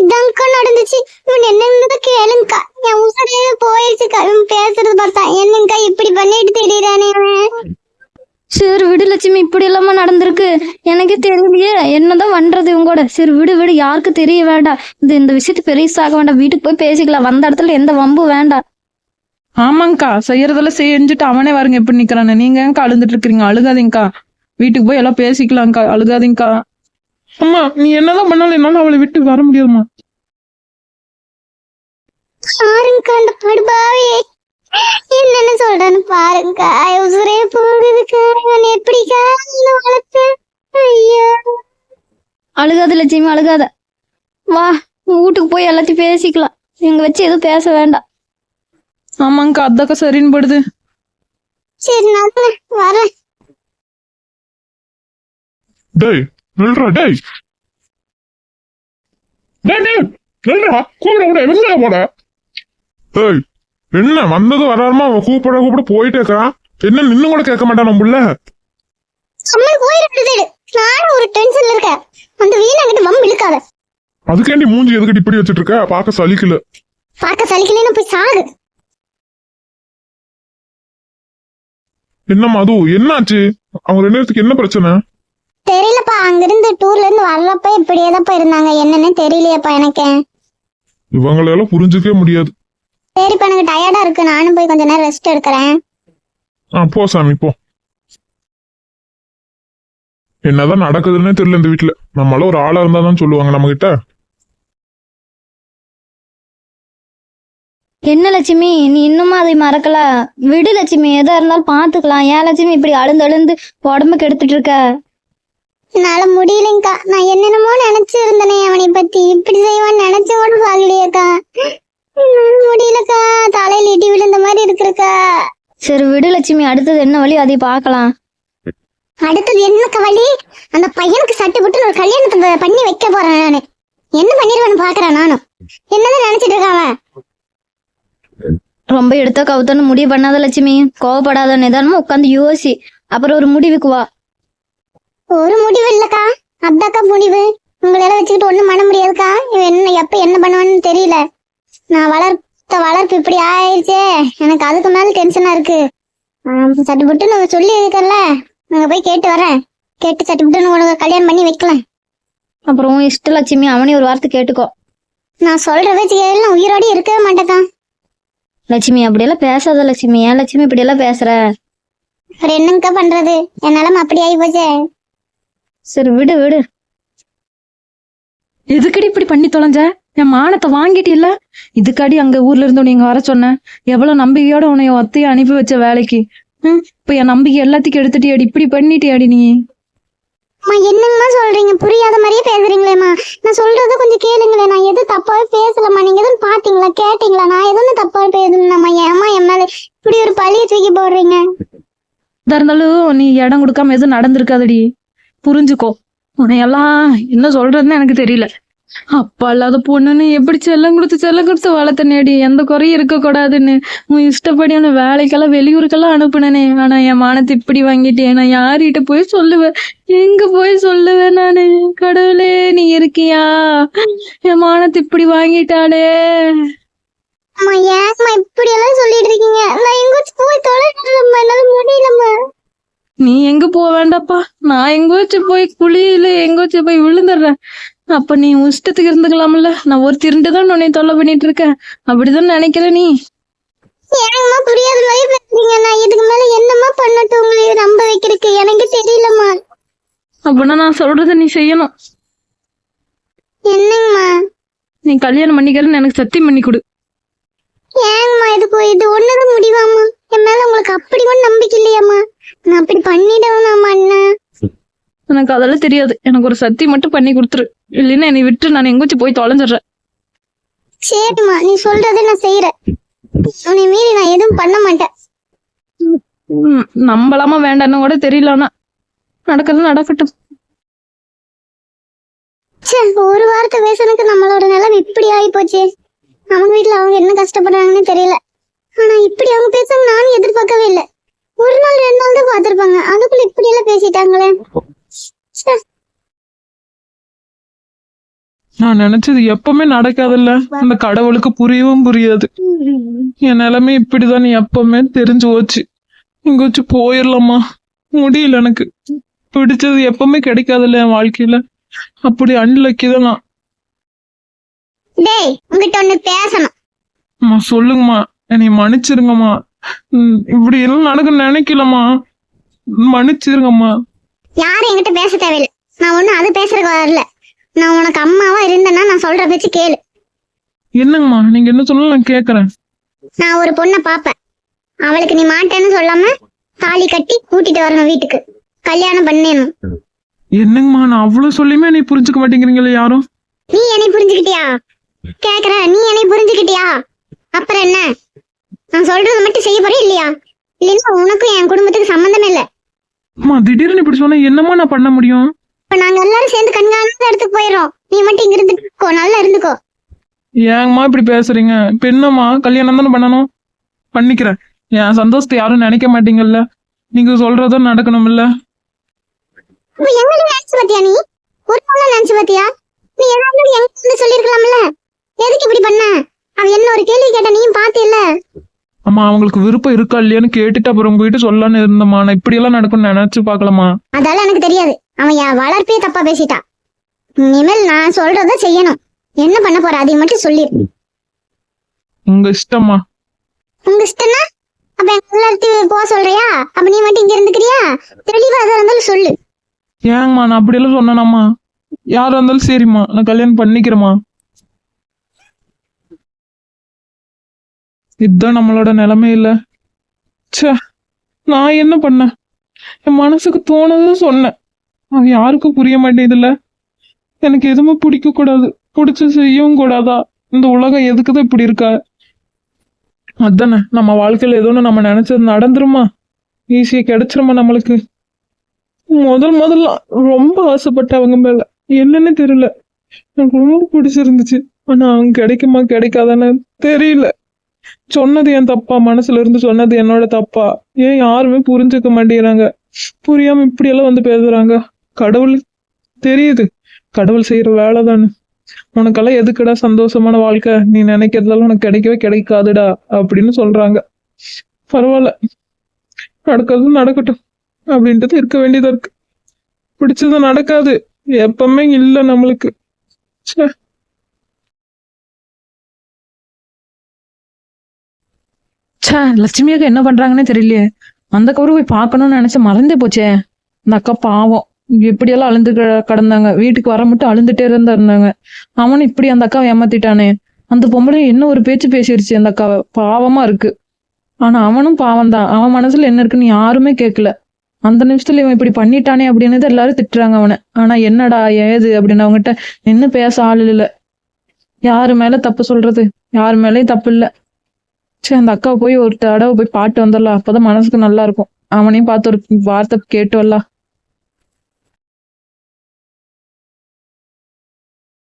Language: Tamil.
இதான்க்கா நடந்துச்சு. இவன் என்னன்னு கேளுங்கக்கா. என் உசுரே போயிடுச்சுக்கா. இவன் பேசுறது பார்த்தா என்னங்கக்கா இப்படி பண்ணிட்டு திடீரானே இவன். சரி விடு லட்சுமி, இப்படி இல்லாம நடந்திருக்கு. எனக்கே தெரியலையே என்னதான் பண்றது இவங்க கூட. சரி விடு விடு, யாருக்கு தெரிய வேண்டாம். இந்த விஷயத்து பெருசாக வேண்டாம். வீட்டுக்கு போய் பேசிக்கலாம். வந்த இடத்துல எந்த வம்பும் வேண்டாம். ஆமாங்கக்கா, செய்யறதெல்லாம் செஞ்சுட்டு அவனே வருங்க எப்படி நிக்கிறானு. நீங்க ஏங்கா அழுந்துட்டு இருக்கிறீங்க? அழுகாதீங்கக்கா, வீட்டுக்கு போய் எல்லாம் பேசிக்கலாம்க்கா. அழுகாதீங்கக்கா. அம்மா, நீ என்னதான் பண்ணாலும் என்னால அவளை விட்டு வர முடியாதுமா. பாருங்கக்கா அந்த படுபாவே என்னன்னு சொல்றான்னு பாருங்கக்கா. உசுரே போகுதுக்கா. இவன் எப்படிக்கா வளர்த்து. ஐயோ, அழுகாத லட்சுமி, அழுகாத. வா, வீட்டுக்கு போய் எல்லாத்தையும் பேசிக்கலாம். இங்க வச்சு எதுவும் பேச வேண்டாம். ஆமாங்கக்கா, அதாக்கா சரின்னு படுது. சரி நான் வரேன். டேய் நில்றா, டேய் டேய் டேய் நில்றா, கூப்பிட கூட எங்க போட? ஏய், என்ன வந்தது வராம அவன் கூப்பிட போயிட்டே இருக்கிறான். என்ன நின்னு கூட கேட்க மாட்டான் நம்ம புள்ள. அம்மா போயிடுது. நானும் ஒரு டென்ஷன்ல இருக்கேன். அந்த வீணா கிட்ட வம்பு இழுக்காத. அதுக்கேண்டி மூஞ்சி எதுக்கிட்டு இப்படி வச்சிட்டு இருக்க? பார்க்க சலிக்கல. பார்க்க சலிக்கலன்னு போய் சாகு. என்ன மது, என்னாச்சு? அவங்க ரெண்டு பேருக்கு என்ன பிரச்சனை? தெரியலப்பா, அங்கிருந்து டூர்ல இருந்து வர்றப்ப இப்படியேதாப்பா இருந்தாங்க. என்னன்னு தெரியலையப்பா எனக்கு. இவங்களால புரிஞ்சுக்கவே முடியாது. சரிப்பா, எனக்கு டயர்டா இருக்கு. நானும் போய் கொஞ்ச நேரம் ரெஸ்ட் எடுக்கிறேன். போ சாமி போ. என்னதான் நடக்குதுன்னே தெரியல இந்த வீட்டுல. நம்மளால ஒரு ஆளா இருந்தாதான் சொல்லுவாங்க நம்ம கிட்ட. என்ன லட்சுமி, நீ இன்னுமா அதை மறக்கல? விடு லட்சுமி, எதா இருந்தாலும் பாத்துக்கலாம். ஏன் லட்சுமி இப்படி அழுந்து உடம்பு கெடுத்துட்டு இருக்க? என்னால முடியலங்கக்கா. நான் என்னென்னமோ நினைச்சு இருந்தனே அவனை பத்தி. இப்படி செய்வான்னு நினைச்ச கூட பாக்கலையேக்கா. முடியலக்கா, தலையில இடி விழுந்த மாதிரி இருக்குக்கா. சரி விடு லட்சுமி, அடுத்தது என்ன வழி அதை பார்க்கலாம். அடுத்தது என்னக்கா வழி? அந்த பையனுக்கு சட்டு போட்டு ஒரு கல்யாணத்தை பண்ணி வைக்க போறேன் நானு. என்ன பண்ணிடுவேன்னு பாக்குறேன் நானும். என்னதான் நினைச்சிட்டு இருக்காவ? ரொம்ப எடுத்த கவுத்தன்னு முடிவு பண்ணாத லட்சுமி. கோவப்படாத, நிதானமா உட்காந்து யோசி. அப்புறம் ஒரு முடிவுக்கு வா. ஒரு முடிவு இல்லக்கா, அதாக்கா முடிவு. உங்களால வச்சுக்கிட்டு ஒண்ணும் பண்ண முடியாதுக்கா. இவன் என்ன எப்ப என்ன பண்ணுவான்னு தெரியல. நான் வளர்ப்பு இப்படி ஆயிடுச்சே. எனக்கு அதுக்கு மேல டென்ஷனா இருக்கு. சட்டு புட்டுன்னு சொல்லி இருக்கல, நாங்க போய் கேட்டு வரேன். கேட்டு சட்டு புட்டுன்னு உனக்கு கல்யாணம் பண்ணி வைக்கலாம். அப்புறம் இஷ்ட லட்சுமி, அவனே ஒரு வார்த்தை கேட்டுக்கோ. நான் சொல்ற வச்சு நான் உயிரோட இருக்கவே மாட்டேக்கா. லட்சுமி அப்படியெல்லாம் பேசாத லட்சுமி. ஏன் லட்சுமி இப்படியெல்லாம் பேசுற? அப்புறம் என்னங்கக்கா பண்றது? என்னாலும் அப்படி ஆகி போச்சே. சரி விடு விடு. எதுக்கடி இப்படி பண்ணி தொலைஞ்ச? என் மானத்தை வாங்கிட்டு இல்ல? இதுக்காடி அங்க ஊர்ல இருந்து நீங்க வர சொன்ன. எவ்வளவு நம்பிக்கையோட உன்னைய ஒத்தைய அனுப்பி வச்ச வேலைக்கு. இப்ப என் நம்பிக்கை எல்லாத்துக்கும் எடுத்துட்டியாடி, இப்படி பண்ணிட்டியாடி நீ. என்னங்கம்மா சொல்றீங்க? புரியாத மாதிரியே பேசுறீங்களேம்மா. நான் சொல்றத கொஞ்சம் கேளுங்களே. நான் எதுவும் தப்பாவே பேசலம்மா. நீங்க எதுவும் பாத்தீங்களா கேட்டீங்களா? நான் எதுவும் தப்பாவே பேசணும்மா. ஏமா என் மேல இப்படி ஒரு பழிய தூக்கி போடுறீங்க? இதா இருந்தாலும் நீ இடம் கொடுக்காம எதுவும் நடந்திருக்காதடி, புரிஞ்சுக்கோ. உன்னையெல்லாம் என்ன சொல்றதுன்னு எனக்கு தெரியல. அப்பா இல்லாத பொண்ணுன்னு எப்படி செல்லம் கொடுத்து வளர்த்தனேடி. எந்த குறையும் இருக்க கூடாதுன்னு உன் இஷ்டப்படி அவனை வேலைக்கெல்லாம் வெளியூருக்கெல்லாம் அனுப்புனனே. ஆனா என் மானத்தை இப்படி வாங்கிட்டேன். நான் யார்கிட்ட போய் சொல்லுவேன்? எங்க போய் சொல்லுவேன் நானு? கடவுளே, நீ இருக்கியா? என் மானத்தை இப்படி வாங்கிட்டாளே. ஏமா இப்படி எல்லாம் சொல்லிட்டு இருக்கீங்க? நான் எங்கேயாச்சும் போய் தொலைச்சிடலாமா? என்னால முடியலம்மா. நீ எங்க போக வேண்டாப்பா. நான் எங்கேயாச்சும் போய் குழியில எங்கேயாச்சும் போய் விழுந்துடுறேன். அப்ப நீ இஷ்டத்துக்கு இருந்துக்கலாம்ல. நான் ஒரு திருண்டுதான் உன்னை தொல்லை பண்ணிட்டு இருக்கேன். அப்படிதான் நினைக்கிற நீ? ஏங்கம்மா புரியாத மாதிரி பேசுறீங்க. நான் இதுக்கு மேல என்னம்மா பண்ணட்டும் உங்களை நம்ப வைக்கிறதுக்கு? எனக்கு தெரியலம்மா. அப்படின்னா நான் சொல்றத நீ செய்யணும். என்னங்கம்மா? நீ கல்யாணம் பண்ணிக்கிறன்னு எனக்கு சத்தியம் பண்ணி கொடு. ஏங்கம்மா இது ஒண்ணுதான் முடிவாம்மா? என் மேல உங்களுக்கு அப்படி ஒன்றும் நம்பிக்கை இல்லையாம்மா? நான் அப்படி பண்ணிடுவேன் அண்ணன். எனக்கு அதெல்லாம் தெரியாது. எனக்கு ஒரு சத்தியம் மட்டும் பண்ணி கொடுத்துரு. இல்லைன்னா என்னை விட்டு நான் எங்கேயாச்சும் போய் தொலைஞ்சிடுறேன். சரிம்மா, நீ சொல்றதை நான் செய்யறேன். உன்னை மீறி நான் எதுவும் பண்ண மாட்டேன். நம்பலாமா வேண்டான்னு கூட தெரியல. ஆனா நடக்கிறது நடக்கட்டும். ஒரு வாரத்தை பேசுறதுக்கு நம்மளோட நிலைமை இப்படி ஆகி போச்சு. அவங்க வீட்டுல அவங்க என்ன கஷ்டப்படுறாங்கன்னு தெரியல. ஆனா இப்படி அவங்க பேசுறாங்க நானும் எதிர்பார்க்கவே இல்லை. ஒரு நாள் 2 நாள் தான் பாத்திருப்பாங்க, அதுக்குள்ள இப்படி எல்லாம் பேசிட்டாங்களே. நான் நினைச்சது எப்பவுமே நடக்காதுல்ல. அந்த கடவுளுக்கு புரியவும் புரியாது. என் நிலைமை இப்படிதான் எப்பவுமே தெரிஞ்சு போச்சு. இங்க வச்சு போயிடலாமா? முடியல எனக்கு. பிடிச்சது எப்பவுமே கிடைக்காதுல்ல என் வாழ்க்கையில. அப்படி அன்லக்கி தான் நான். டேய் உங்ககிட்ட ஒண்ணு பேசணும். அம்மா சொல்லுங்கம்மா, என்னை மன்னிச்சிருங்கம்மா. இப்படி எல்லாம் நடக்குன்னு நினைக்கலம்மா, மன்னிச்சிருங்கம்மா. யாரும் என்கிட்ட பேச தேவையில்லை. நான் ஒண்ணும் அது பேசுறதுக்கு வரல. நான் உனக்கு அம்மாவா இருந்தேன்னா நான் சொல்ற பேச்சு கேளு. என்னங்கம்மா நீங்க என்ன சொன்னாலும் நான் கேக்குறேன். நான் ஒரு பொண்ணை பாப்பேன். அவளுக்கு நீ மாட்டேன்னு சொல்லாம தாலி கட்டி கூட்டிட்டு வரணும் வீட்டுக்கு. கல்யாணம் பண்ணணும். என்னங்கம்மா நான் அவ்வளவு சொல்லியுமே நீ புரிஞ்சுக்க மாட்டேங்கிறீங்களே யாரும். நீ என்னை புரிஞ்சுக்கிட்டியா கேக்குற? நீ என்னை புரிஞ்சுக்கிட்டியா? அப்புறம் என்ன? நான் சொல்றது மட்டும் செய்ய போறேன் இல்லையா? இல்லைன்னா உனக்கும் என் குடும்பத்துக்கு சம்பந்தமே இல்ல. அம்மா திடீர்னு இப்படி சொன்னா என்னம்மா நான் பண்ண முடியும்? இப்ப நாங்க எல்லாரும் சேர்ந்து கண்காணாத இடத்துக்கு போயிடுறோம். நீ மட்டும் இங்க இருந்துக்கோ, நல்லா இருந்துக்கோ. ஏங்கம்மா இப்படி பேசுறீங்க? இப்ப என்னம்மா கல்யாணம் தானே பண்ணணும், பண்ணிக்கிறேன். என் சந்தோஷத்தை யாரும் நினைக்க மாட்டீங்கல்ல, நீங்க சொல்றதும் நடக்கணும்ல. இப்ப எங்களை நினைச்சு பாத்தியா? நீ ஒரு பொண்ணை நினைச்சு பாத்தியா? நீ ஏதாவது எங்க வந்து சொல்லிருக்கலாம்ல. எதுக்கு இப்படி பண்ண? அவ என்ன ஒரு கேள்வி கேட்ட நீயும் பாத்தியல்ல. அம்மா அவங்களுக்கு விருப்பம் இருக்கா இல்லையான்னு கேட்டுட்டு அப்புறம் உங்ககிட்ட சொல்லலான்னு இருந்தம்மா. நான் இப்படி எல்லாம் நடக்கும்னு நினைச்சு பாக்கலாமா? அதெல்லாம் எனக்கு தெரியாது. அவன் என் வளர்ப்பே தப்பா பேசிட்டா. இனிமேல் நான் சொல்றத செய்யணும். என்ன பண்ண போற அதை மட்டும் சொல்லிரு. உங்க இஷ்டம்மா. உங்க இஷ்டம்னா அப்ப எங்க எல்லாத்தையும் போக சொல்றியா? அப்ப நீ மட்டும் இங்க இருந்துக்கிறியா? தெளிவா எதா இருந்தாலும் சொல்லு. ஏங்கம்மா நான் அப்படி எல்லாம் சொன்னேனாம்மா? யாரா இருந்தாலும் சரிம்மா, நான் கல்யாணம் பண்ணிக்கிறேம்மா. இதுதான் நம்மளோட நிலைமை இல்ல. ச்சே, நான் என்ன பண்ணேன்? என் மனசுக்கு தோணுதுன்னு சொன்னேன். அது யாருக்கும் புரிய மாட்டேங்குதுல்ல. எனக்கு எதுவுமே பிடிக்க கூடாது, பிடிச்சு செய்யவும் கூடாதா? இந்த உலகம் எதுக்குதான் இப்படி இருக்கா? அதானே நம்ம வாழ்க்கையில ஏதோ ஒண்ணு நம்ம நினைச்சது நடந்துருமா? ஈஸியா கிடைச்சிருமா நம்மளுக்கு? முதல்ல ரொம்ப ஆசைப்பட்ட அவங்க மேல, என்னன்னு தெரியல, எனக்கு ரொம்ப பிடிச்சிருந்துச்சு. ஆனா அவங்க கிடைக்குமா கிடைக்காதான்னு தெரியல. சொன்னது என் தப்பா? மனசுல இருந்து சொன்னது என்னோட தப்பா? ஏன் யாருமே புரிஞ்சுக்க மாட்டேங்கிறாங்க? புரியாம இப்படி எல்லாம் வந்து பேசுறாங்க. கடவுள் தெரியுது, கடவுள் செய்யற வேலை தானே. உனக்கெல்லாம் எதுக்குடா சந்தோஷமான வாழ்க்கை? நீ நினைக்கிறதெல்லாம் உனக்கு கிடைக்கவே கிடைக்காதுடா அப்படின்னு சொல்றாங்க. பரவாயில்ல, நடக்கிறது நடக்கட்டும் அப்படின்றது இருக்க வேண்டியதா இருக்கு. பிடிச்சது நடக்காது எப்பவுமே இல்ல நம்மளுக்கு. ச்சே. ச்சே, லட்சுமியாக என்ன பண்றாங்கன்னே தெரியலையே. அந்த கவரு போய் பார்க்கணும்னு நினைச்ச மறந்தே போச்சே. அந்த அக்கா பாவம் எப்படியெல்லாம் அழுந்து கிடந்தாங்க. வீட்டுக்கு வர மட்டும் அழுந்துட்டே இருந்தாங்க. அவனும் இப்படி அந்த அக்காவை ஏமாத்திட்டானே. அந்த பொம்பளை என்ன ஒரு பேச்சு பேசிடுச்சு அந்த அக்காவை. பாவமா இருக்கு. ஆனா அவனும் பாவம் தான். அவன் மனசுல என்ன இருக்குன்னு யாருமே கேட்கல. அந்த நிமிஷத்துல இவன் இப்படி பண்ணிட்டானே அப்படின்னு எல்லாரும் திட்டுறாங்க அவனை. ஆனா என்னடா ஏது அப்படின்னு அவங்ககிட்ட நின்னு பேச ஆள் இல்ல. யாரு மேல தப்பு சொல்றது? யாரு மேலயும் தப்பு இல்ல. சரி, அந்த அக்காவை போய் ஒரு தடவை போய் பாட்டு வந்துடலாம், அப்பதான் மனசுக்கு நல்லா இருக்கும். அவனையும் பார்த்து ஒரு வார்த்தை கேட்டு வரலாம்.